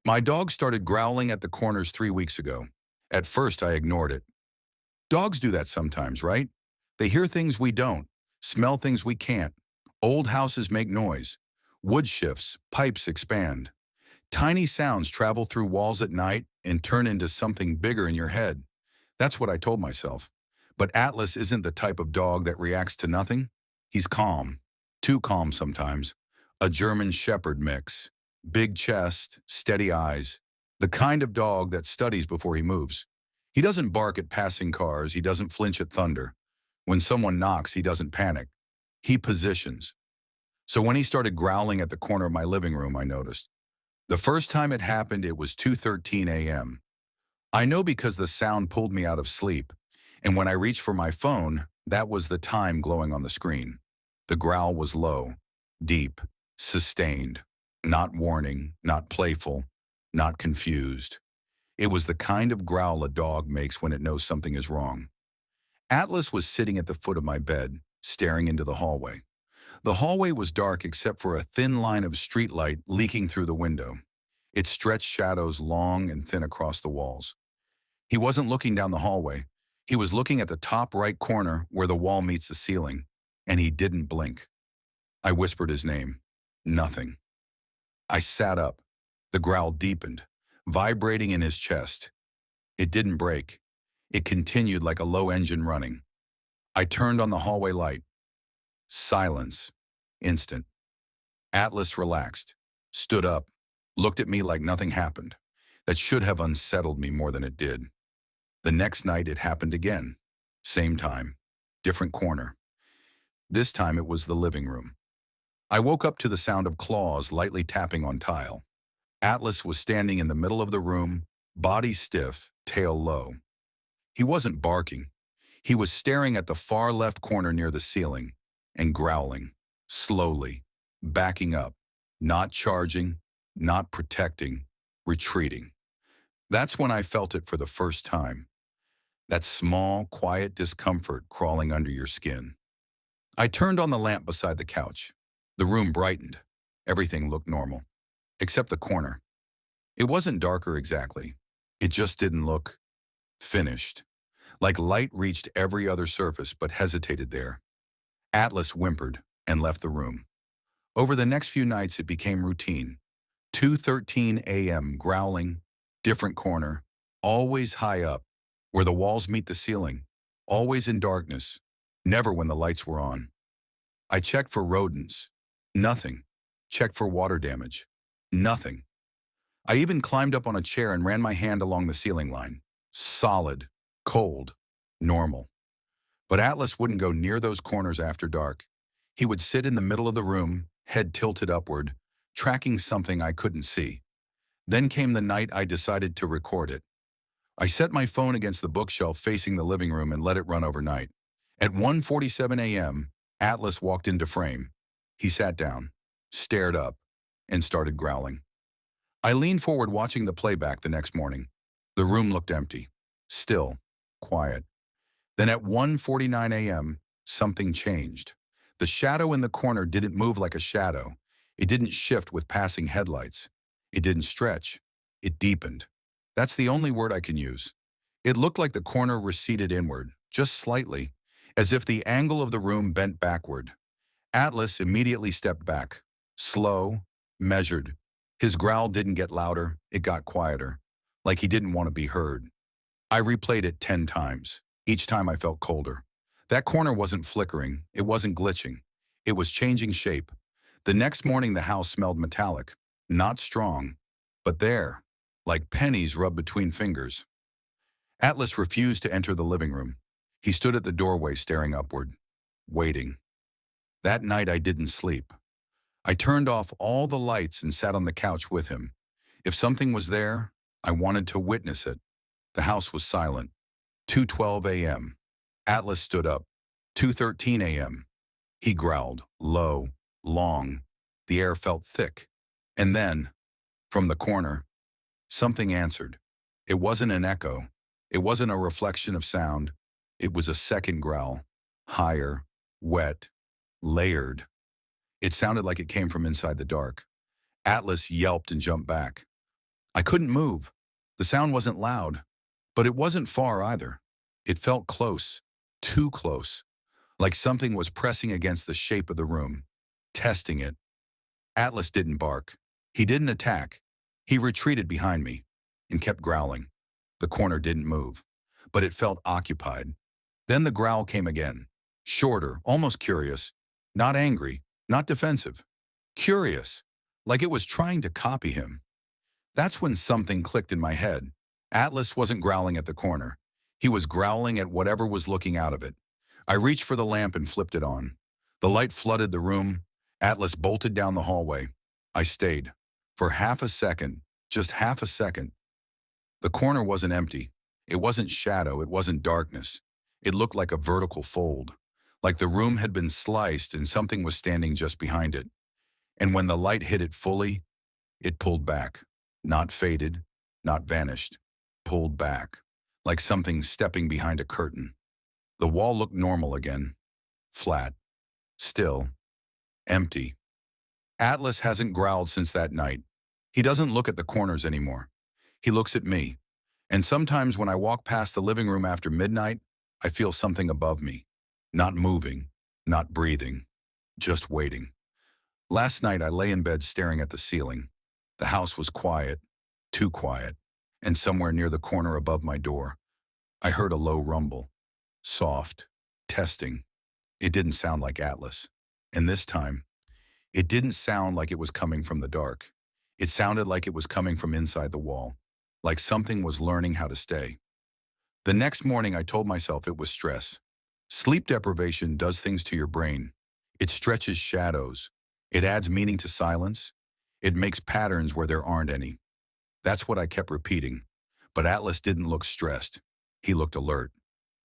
My dog started growling at the corners 3 weeks ago. At first, I ignored it. Dogs do that sometimes, right? They hear things we don't, smell things we can't. Old houses make noise. Wood shifts, pipes expand. Tiny sounds travel through walls at night and turn into something bigger in your head. That's what I told myself. But Atlas isn't the type of dog that reacts to nothing. He's calm. Too calm sometimes. A German Shepherd mix. Big chest, steady eyes. The kind of dog that studies before he moves. He doesn't bark at passing cars. He doesn't flinch at thunder. When someone knocks, he doesn't panic. He positions. So when he started growling at the corner of my living room, I noticed. The first time it happened, it was 2:13 a.m. I know because the sound pulled me out of sleep, and when I reached for my phone, that was the time glowing on the screen. The growl was low, deep, sustained, not warning, not playful, not confused. It was the kind of growl a dog makes when it knows something is wrong. Atlas was sitting at the foot of my bed, staring into the hallway. The hallway was dark except for a thin line of streetlight leaking through the window. It stretched shadows long and thin across the walls. He wasn't looking down the hallway. He was looking at the top right corner where the wall meets the ceiling, and he didn't blink. I whispered his name. Nothing. I sat up. The growl deepened, vibrating in his chest. It didn't break. It continued like a low engine running. I turned on the hallway light. Silence. Instant. Atlas relaxed, stood up, looked at me like nothing happened. That should have unsettled me more than it did. The next night it happened again. Same time. Different corner. This time it was the living room. I woke up to the sound of claws lightly tapping on tile. Atlas was standing in the middle of the room, body stiff, tail low. He wasn't barking. He was staring at the far left corner near the ceiling and growling, slowly, backing up, not charging, not protecting, retreating. That's when I felt it for the first time. That small, quiet discomfort crawling under your skin. I turned on the lamp beside the couch. The room brightened. Everything looked normal, except the corner. It wasn't darker exactly. It just didn't look finished. Like light reached every other surface but hesitated there. Atlas whimpered and left the room. Over the next few nights it became routine. 2:13 a.m. growling, different corner, always high up, where the walls meet the ceiling, always in darkness, never when the lights were on. I checked for rodents. Nothing. Checked for water damage. Nothing. I even climbed up on a chair and ran my hand along the ceiling line. Solid, cold, normal. But Atlas wouldn't go near those corners after dark. He would sit in the middle of the room, head tilted upward, tracking something I couldn't see. Then came the night I decided to record it. I set my phone against the bookshelf facing the living room and let it run overnight. At 1:47 a.m., Atlas walked into frame. He sat down, stared up, and started growling. I leaned forward watching the playback the next morning. The room looked empty, still, quiet. Then at 1:49 a.m., something changed. The shadow in the corner didn't move like a shadow. It didn't shift with passing headlights. It didn't stretch. It deepened. That's the only word I can use. It looked like the corner receded inward, just slightly, as if the angle of the room bent backward. Atlas immediately stepped back. Slow, measured. His growl didn't get louder, it got quieter, like he didn't want to be heard. I replayed it 10 times. Each time I felt colder. That corner wasn't flickering, it wasn't glitching. It was changing shape. The next morning the house smelled metallic, not strong, but there, like pennies rubbed between fingers. Atlas refused to enter the living room. He stood at the doorway staring upward, waiting. That night I didn't sleep. I turned off all the lights and sat on the couch with him. If something was there, I wanted to witness it. The house was silent. 2:12 a.m. Atlas stood up. 2:13 a.m. He growled, low, long. The air felt thick. And then, from the corner, something answered. It wasn't an echo. It wasn't a reflection of sound. It was a second growl, higher, wet, layered. It sounded like it came from inside the dark. Atlas yelped and jumped back. I couldn't move. The sound wasn't loud, but it wasn't far either. It felt close, too close, like something was pressing against the shape of the room, testing it. Atlas didn't bark. He didn't attack. He retreated behind me and kept growling. The corner didn't move, but it felt occupied. Then the growl came again, shorter, almost curious, not angry, not defensive. Curious, like it was trying to copy him. That's when something clicked in my head. Atlas wasn't growling at the corner. He was growling at whatever was looking out of it. I reached for the lamp and flipped it on. The light flooded the room. Atlas bolted down the hallway. I stayed. For half a second, just half a second. The corner wasn't empty. It wasn't shadow, it wasn't darkness. It looked like a vertical fold, like the room had been sliced and something was standing just behind it. And when the light hit it fully, it pulled back. Not faded, not vanished. Pulled back, like something stepping behind a curtain. The wall looked normal again. Flat. Still. Empty. Atlas hasn't growled since that night. He doesn't look at the corners anymore. He looks at me. And sometimes when I walk past the living room after midnight, I feel something above me. Not moving, not breathing, just waiting. Last night I lay in bed staring at the ceiling. The house was quiet, too quiet, and somewhere near the corner above my door, I heard a low rumble. Soft, testing. It didn't sound like Atlas. And this time, it didn't sound like it was coming from the dark. It sounded like it was coming from inside the wall, like something was learning how to stay. The next morning I told myself it was stress. Sleep deprivation does things to your brain. It stretches shadows. It adds meaning to silence. It makes patterns where there aren't any. That's what I kept repeating. But Atlas didn't look stressed. He looked alert,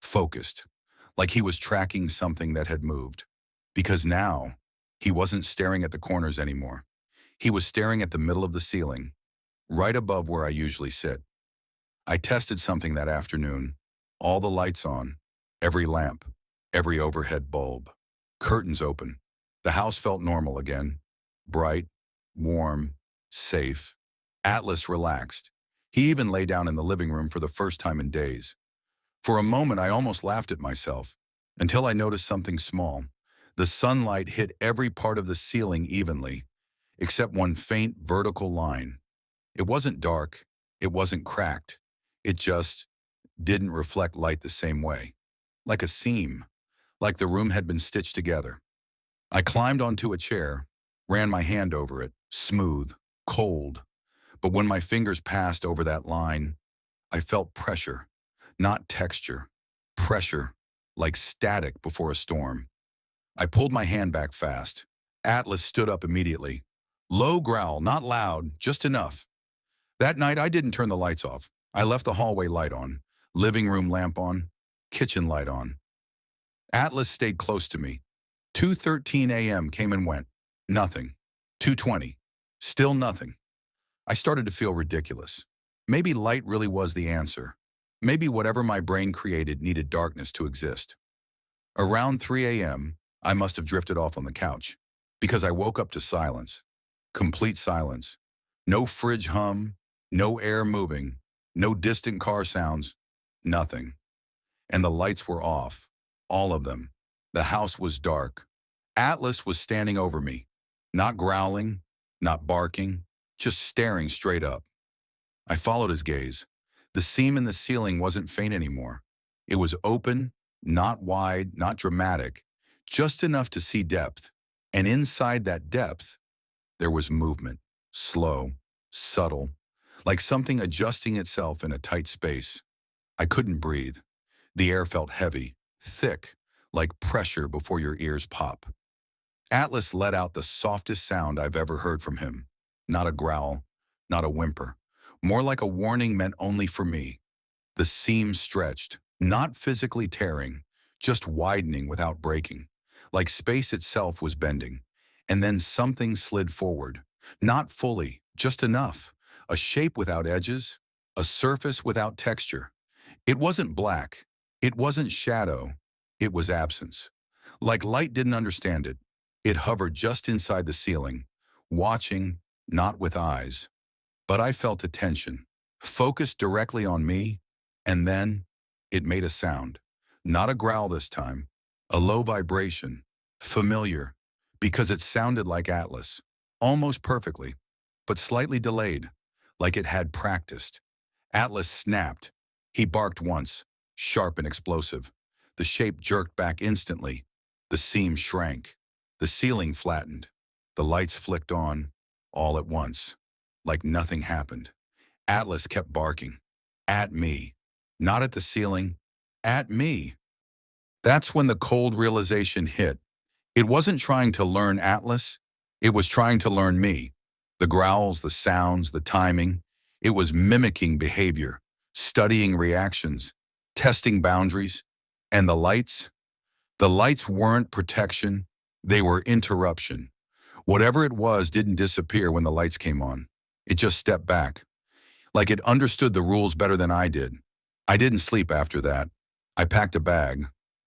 focused, like he was tracking something that had moved. Because now, he wasn't staring at the corners anymore. He was staring at the middle of the ceiling, right above where I usually sit. I tested something that afternoon. All the lights on, every lamp, every overhead bulb, curtains open. The house felt normal again. Bright, warm, safe. Atlas relaxed. He even lay down in the living room for the first time in days. For a moment, I almost laughed at myself, until I noticed something small. The sunlight hit every part of the ceiling evenly, except one faint vertical line. It wasn't dark. It wasn't cracked. It just didn't reflect light the same way. Like a seam, like the room had been stitched together. I climbed onto a chair, ran my hand over it, smooth, cold. But when my fingers passed over that line, I felt pressure, not texture. Pressure, like static before a storm. I pulled my hand back fast. Atlas stood up immediately. Low growl, not loud, just enough. That night I didn't turn the lights off. I left the hallway light on, living room lamp on, kitchen light on. Atlas stayed close to me. 2:13 a.m. came and went. Nothing. 2:20. Still nothing. I started to feel ridiculous. Maybe light really was the answer. Maybe whatever my brain created needed darkness to exist. Around 3 a.m., I must have drifted off on the couch, because I woke up to silence. Complete silence. No fridge hum, no air moving, no distant car sounds, nothing. And the lights were off, all of them. The house was dark. Atlas was standing over me, not growling, not barking, just staring straight up. I followed his gaze. The seam in the ceiling wasn't faint anymore. It was open, not wide, not dramatic, just enough to see depth. And inside that depth, there was movement, slow, subtle, like something adjusting itself in a tight space. I couldn't breathe. The air felt heavy, thick, like pressure before your ears pop. Atlas let out the softest sound I've ever heard from him. Not a growl, not a whimper. More like a warning meant only for me. The seam stretched, not physically tearing, just widening without breaking, like space itself was bending. And then something slid forward. Not fully, just enough. A shape without edges, a surface without texture. It wasn't black. It wasn't shadow. It was absence. Like light didn't understand it. It hovered just inside the ceiling, watching, not with eyes, But I felt attention, focused directly on me, and then it made a sound. Not a growl this time, a low vibration, familiar, because it sounded like Atlas, almost perfectly, but slightly delayed, like it had practiced. Atlas snapped. He barked once, sharp and explosive. The shape jerked back instantly. The seam shrank. The ceiling flattened. The lights flicked on, all at once, like nothing happened. Atlas kept barking. At me. Not at the ceiling. At me. That's when the cold realization hit. It wasn't trying to learn Atlas. It was trying to learn me. The growls, the sounds, the timing. It was mimicking behavior, studying reactions, testing boundaries. And the lights? The lights weren't protection. They were interruption. Whatever it was didn't disappear when the lights came on. It just stepped back, like it understood the rules better than I did. I didn't sleep after that. I packed a bag,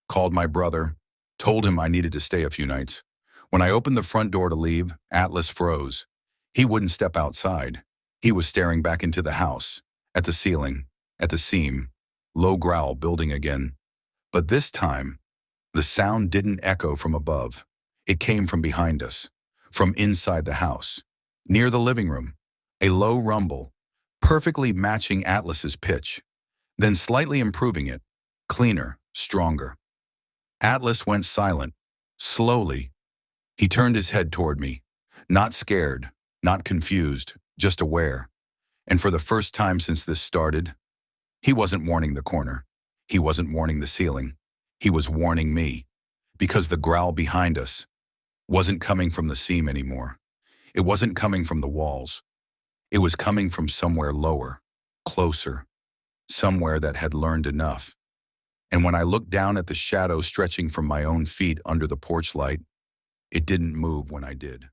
called my brother, told him I needed to stay a few nights. When I opened the front door to leave, Atlas froze. He wouldn't step outside. He was staring back into the house, at the ceiling, at the seam, low growl building again. But this time, the sound didn't echo from above. It came from behind us, from inside the house, near the living room, a low rumble, perfectly matching Atlas's pitch, then slightly improving it, cleaner, stronger. Atlas went silent, slowly. He turned his head toward me, not scared, not confused, just aware. And for the first time since this started, he wasn't warning the corner. He wasn't warning the ceiling. He was warning me, because the growl behind us wasn't coming from the seam anymore. It wasn't coming from the walls. It was coming from somewhere lower, closer, somewhere that had learned enough. And when I looked down at the shadow stretching from my own feet under the porch light, it didn't move when I did.